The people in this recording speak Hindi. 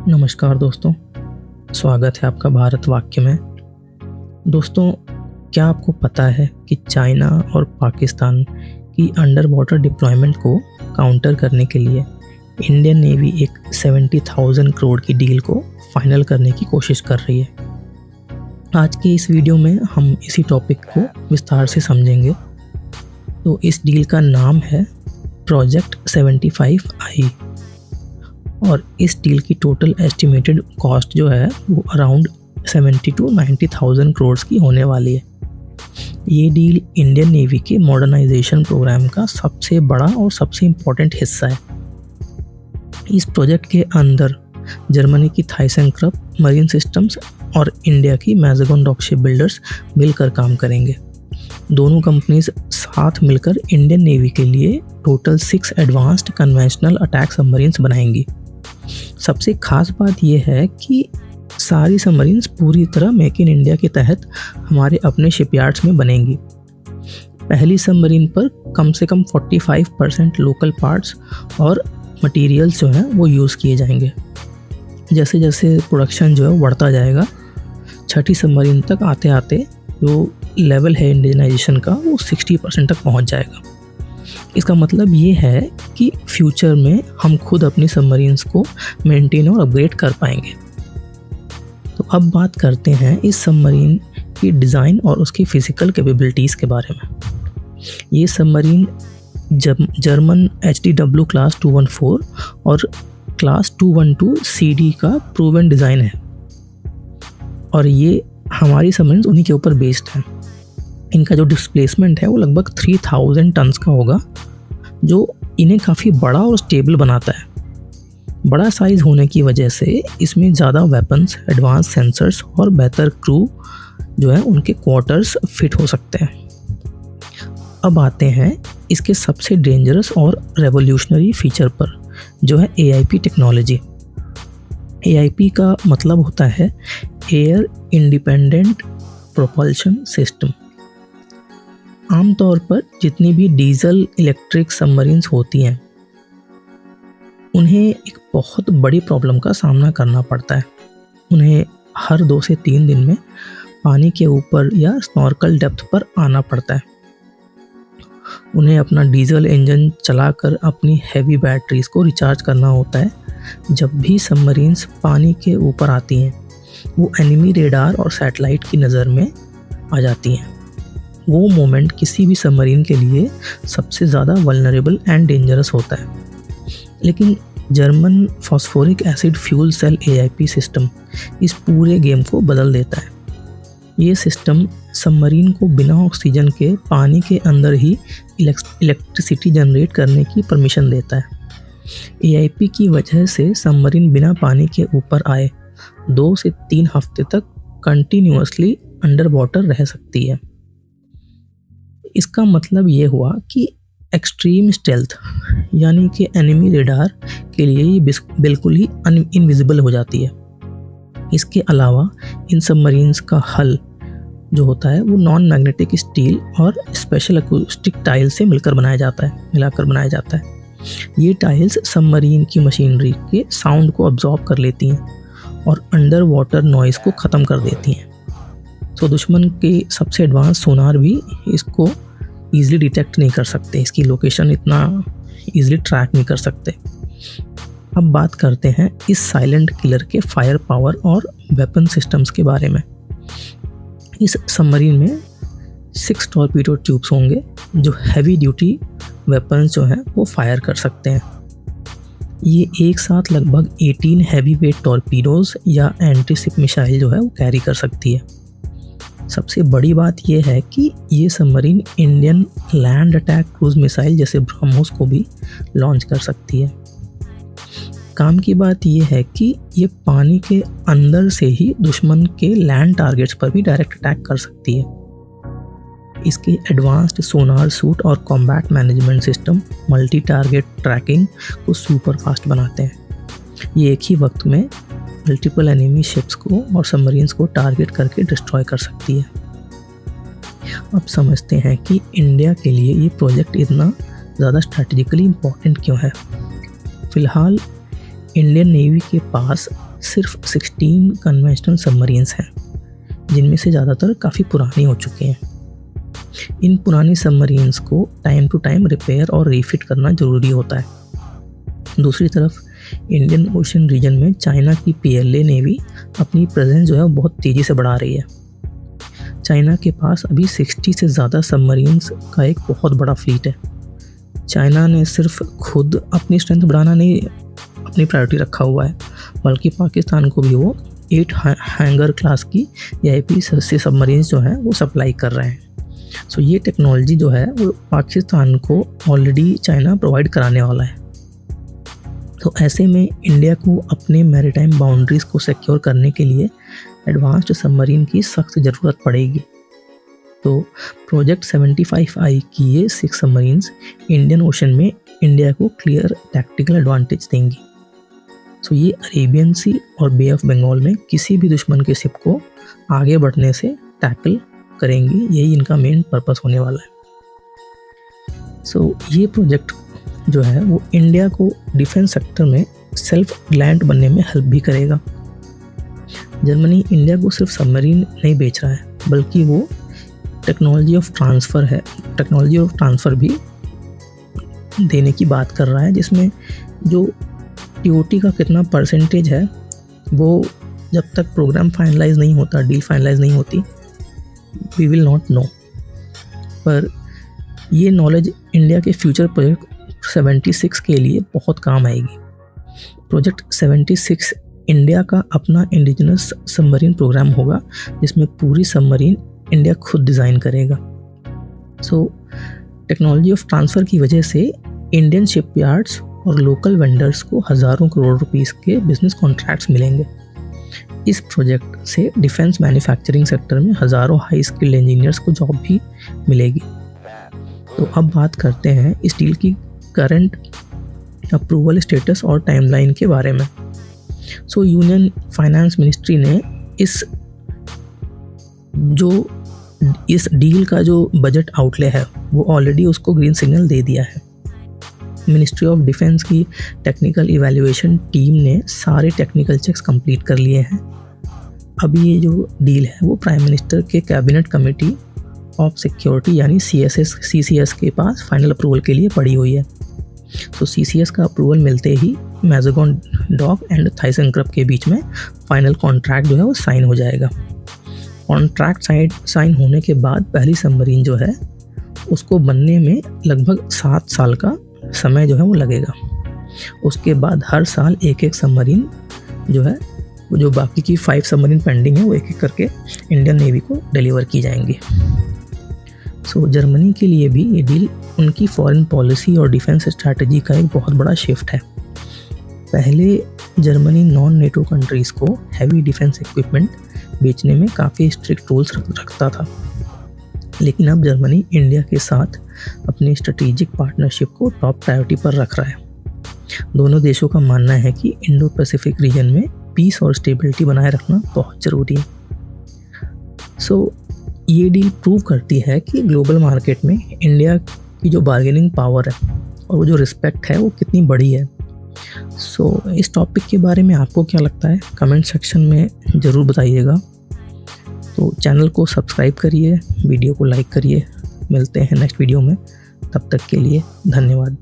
नमस्कार दोस्तों, स्वागत है आपका भारत वाक्य में। दोस्तों, क्या आपको पता है कि चाइना और पाकिस्तान की अंडर वाटर डिप्लॉयमेंट को काउंटर करने के लिए इंडियन नेवी एक 70,000 करोड़ की डील को फाइनल करने की कोशिश कर रही है। आज के इस वीडियो में हम इसी टॉपिक को विस्तार से समझेंगे। तो इस डील का नाम है प्रोजेक्ट 75I और इस डील की टोटल एस्टिमेटेड कॉस्ट जो है वो अराउंड 70 to 90,000 करोड़ की होने वाली है। ये डील इंडियन नेवी के मॉडर्नाइजेशन प्रोग्राम का सबसे बड़ा और सबसे इम्पोर्टेंट हिस्सा है। इस प्रोजेक्ट के अंदर जर्मनी की थाइसेंक्रप मरीन सिस्टम्स और इंडिया की मैज़ेगॉन डॉक शिप बिल्डर्स मिलकर काम करेंगे। दोनों कंपनीज साथ मिलकर इंडियन नेवी के लिए total 6 advanced conventional attack submarines बनाएंगी। सबसे खास बात यह है कि सारी सबमरीन्स पूरी तरह मेक इन इंडिया के तहत हमारे अपने शिपयार्ड्स में बनेंगी। पहली सबमरीन पर कम से कम 45% लोकल पार्ट्स और मटेरियल्स जो हैं वो यूज़ किए जाएंगे। जैसे जैसे प्रोडक्शन जो है बढ़ता जाएगा, छठी सबमरीन तक आते आते जो लेवल है इंडियनाइजेशन का वो 60% तक पहुंच जाएगा। इसका मतलब ये है कि फ्यूचर में हम खुद अपनी सबमरीन्स को मेंटेन और अपग्रेड कर पाएंगे। तो अब बात करते हैं इस सबमरीन की डिज़ाइन और उसकी फ़िज़िकल कैपेबिलिटीज़ के बारे में। ये सबमरीन जर्मन HDW क्लास 214 और क्लास 212 CD का प्रूवन डिज़ाइन है और ये हमारी सबमरीन्स उन्हीं के ऊपर बेस्ड हैं। इनका जो डिस्प्लेसमेंट है वो लगभग 3000 टन्स का होगा, जो इन्हें काफ़ी बड़ा और स्टेबल बनाता है। बड़ा साइज़ होने की वजह से इसमें ज़्यादा वेपन्स, एडवांस सेंसर्स और बेहतर क्रू जो है उनके क्वार्टर्स फिट हो सकते हैं। अब आते हैं इसके सबसे डेंजरस और रेवोल्यूशनरी फीचर पर, जो है AIP टेक्नोलॉजी। AIP का मतलब होता है एयर इंडिपेंडेंट प्रोपल्शन सिस्टम। आमतौर पर जितनी भी डीजल इलेक्ट्रिक सबमरीन्स होती हैं उन्हें एक बहुत बड़ी प्रॉब्लम का सामना करना पड़ता है। उन्हें हर 2 से 3 दिन में पानी के ऊपर या स्नॉर्कल डेप्थ पर आना पड़ता है। उन्हें अपना डीजल इंजन चलाकर अपनी हैवी बैटरीज को रिचार्ज करना होता है। जब भी सबमरीन्स पानी के ऊपर आती हैं वो एनिमी रेडार और सैटेलाइट की नज़र में आ जाती हैं। वो मोमेंट किसी भी सबमरीन के लिए सबसे ज़्यादा वल्नरेबल एंड डेंजरस होता है। लेकिन German phosphoric acid fuel cell AIP system इस पूरे गेम को बदल देता है। ये सिस्टम सबमरीन को बिना ऑक्सीजन के पानी के अंदर ही इलेक्ट्रिसिटी जनरेट करने की परमिशन देता है। AIP की वजह से सबमरीन बिना पानी के ऊपर आए 2 से 3 हफ्ते तक कंटिन्यूअसली अंडर वाटर रह सकती है। इसका मतलब ये हुआ कि एक्सट्रीम स्टेल्थ यानी कि एनिमी रेडार के लिए ये बिल्कुल ही इनविजिबल हो जाती है। इसके अलावा इन सबमरीन्स का हल जो होता है वो नॉन मैग्नेटिक स्टील और स्पेशल अकूस्टिक टाइल से मिलाकर बनाया जाता है। ये टाइल्स सबमरीन की मशीनरी के साउंड को अब्जॉर्ब कर लेती हैं और अंडर वाटर नॉइज़ को ख़त्म कर देती हैं। तो दुश्मन के सबसे एडवांस सोनार भी इसको ईज़िली डिटेक्ट नहीं कर सकते, इसकी लोकेशन इतना ईज़िली ट्रैक नहीं कर सकते। अब बात करते हैं इस साइलेंट किलर के फायर पावर और वेपन सिस्टम्स के बारे में। इस सबमरीन में 6 टॉर्पीडो ट्यूब्स होंगे जो हैवी ड्यूटी वेपन्स जो हैं वो फायर कर सकते हैं। ये एक साथ लगभग 18 हैवी वेट टॉर्पीडोज़ या एंटी शिप मिसाइल जो है वो कैरी कर सकती है। सबसे बड़ी बात यह है कि ये submarine Indian land attack cruise missile जैसे ब्रह्मोस को भी लॉन्च कर सकती है। काम की बात यह है कि ये पानी के अंदर से ही दुश्मन के लैंड टारगेट्स पर भी डायरेक्ट अटैक कर सकती है। इसके एडवांस्ड सोनार सूट और combat management system multi target tracking को सुपर फास्ट बनाते हैं। ये एक ही वक्त में मल्टीपल एनिमी शिप्स को और सबमरीन्स को टारगेट करके डिस्ट्रॉय कर सकती है। अब समझते हैं कि इंडिया के लिए ये प्रोजेक्ट इतना ज़्यादा स्ट्रैटेजिकली इम्पोर्टेंट क्यों है। फ़िलहाल इंडियन नेवी के पास सिर्फ 16 कन्वेंशनल सबमरीन्स हैं, जिनमें से ज़्यादातर काफ़ी पुरानी हो चुके हैं। इन पुरानी सबमरीन्स को टाइम टू टाइम रिपेयर और रीफिट करना ज़रूरी होता है। दूसरी तरफ इंडियन ओशन रीजन में चाइना की PLA नेवी अपनी प्रेजेंस जो है बहुत तेज़ी से बढ़ा रही है। चाइना के पास अभी 60 से ज़्यादा सबमरीन्स का एक बहुत बड़ा फ्लीट है। चाइना ने सिर्फ खुद अपनी स्ट्रेंथ बढ़ाना नहीं अपनी प्रायोरिटी रखा हुआ है, बल्कि पाकिस्तान को भी वो 8 हैंगर क्लास की AIP से सबमरीन्स जो हैं वो सप्लाई कर रहे हैं। सो ये टेक्नोलॉजी जो है वो पाकिस्तान को ऑलरेडी चाइना प्रोवाइड कराने वाला है। तो ऐसे में इंडिया को अपने मैरीटाइम बाउंड्रीज़ को सिक्योर करने के लिए एडवांस्ड सबमरीन की सख्त ज़रूरत पड़ेगी। तो प्रोजेक्ट 75I की ये 6 सबमरीन्स इंडियन ओशन में इंडिया को क्लियर टैक्टिकल एडवांटेज देंगी। सो ये अरेबियन सी और बे ऑफ बंगाल में किसी भी दुश्मन के शिप को आगे बढ़ने से टैकल करेंगी। यही इनका मेन पर्पस होने वाला है। सो ये प्रोजेक्ट जो है वो इंडिया को डिफेंस सेक्टर में सेल्फ रिलायंट बनने में हेल्प भी करेगा। जर्मनी इंडिया को सिर्फ सबमरीन नहीं बेच रहा है, बल्कि वो टेक्नोलॉजी ऑफ ट्रांसफ़र भी देने की बात कर रहा है, जिसमें जो TOT का कितना परसेंटेज है वो जब तक प्रोग्राम फाइनलाइज नहीं होता, डील फाइनलाइज नहीं होती, वी विल नॉट नो। पर ये नॉलेज इंडिया के फ्यूचर प्रोजेक्ट 76 के लिए बहुत काम आएगी। प्रोजेक्ट 76 इंडिया का अपना इंडिजिनस सबमरीन प्रोग्राम होगा, जिसमें पूरी सबमरीन इंडिया खुद डिज़ाइन करेगा। सो टेक्नोलॉजी ऑफ ट्रांसफ़र की वजह से इंडियन शिपयार्ड्स और लोकल वेंडर्स को हज़ारों करोड़ रुपीस के बिजनेस कॉन्ट्रैक्ट्स मिलेंगे। इस प्रोजेक्ट से डिफेंस मैन्युफैक्चरिंग सेक्टर में हज़ारों हाई स्किल्ड इंजीनियर्स को जॉब भी मिलेगी। तो अब बात करते हैं इस डील की करंट अप्रूवल स्टेटस और टाइमलाइन के बारे में। सो यूनियन फाइनेंस मिनिस्ट्री ने इस डील का जो बजट आउटले है वो ऑलरेडी उसको ग्रीन सिग्नल दे दिया है। मिनिस्ट्री ऑफ डिफेंस की टेक्निकल इवैल्यूएशन टीम ने सारे टेक्निकल चेक्स कंप्लीट कर लिए हैं। अभी ये जो डील है वो प्राइम मिनिस्टर के कैबिनेट कमेटी ऑफ सिक्योरिटी यानी CCS के पास फाइनल अप्रूवल के लिए पड़ी हुई है। तो CCS का अप्रूवल मिलते ही मैज़ेगॉन डॉक एंड थाइसेनक्रप के बीच में फाइनल कॉन्ट्रैक्ट जो है वो साइन हो जाएगा। कॉन्ट्रैक्ट साइन होने के बाद पहली सबमरीन जो है उसको बनने में लगभग 7 साल का समय जो है वो लगेगा। उसके बाद हर साल एक सबमरीन जो है वो जो बाकी की 5 सबमरीन पेंडिंग है वो एक करके इंडियन नेवी को डिलीवर की जाएंगी। सो जर्मनी के लिए भी ये डील उनकी फॉरेन पॉलिसी और डिफेंस स्ट्रैटेजी का एक बहुत बड़ा शिफ्ट है। पहले जर्मनी नॉन नेटो कंट्रीज़ को हैवी डिफेंस इक्विपमेंट बेचने में काफ़ी स्ट्रिक्ट रूल्स रखता था, लेकिन अब जर्मनी इंडिया के साथ अपनी स्ट्रेटेजिक पार्टनरशिप को टॉप प्रायोरिटी पर रख रहा है। दोनों देशों का मानना है कि इंडो पैसिफिक रीजन में पीस और स्टेबिलिटी बनाए रखना बहुत ज़रूरी है। सो ये डील प्रूव करती है कि ग्लोबल मार्केट में इंडिया की जो बार्गेनिंग पावर है और वो जो रिस्पेक्ट है वो कितनी बड़ी है। सो इस टॉपिक के बारे में आपको क्या लगता है कमेंट सेक्शन में ज़रूर बताइएगा। तो चैनल को सब्सक्राइब करिए, वीडियो को लाइक करिए। मिलते हैं नेक्स्ट वीडियो में, तब तक के लिए धन्यवाद।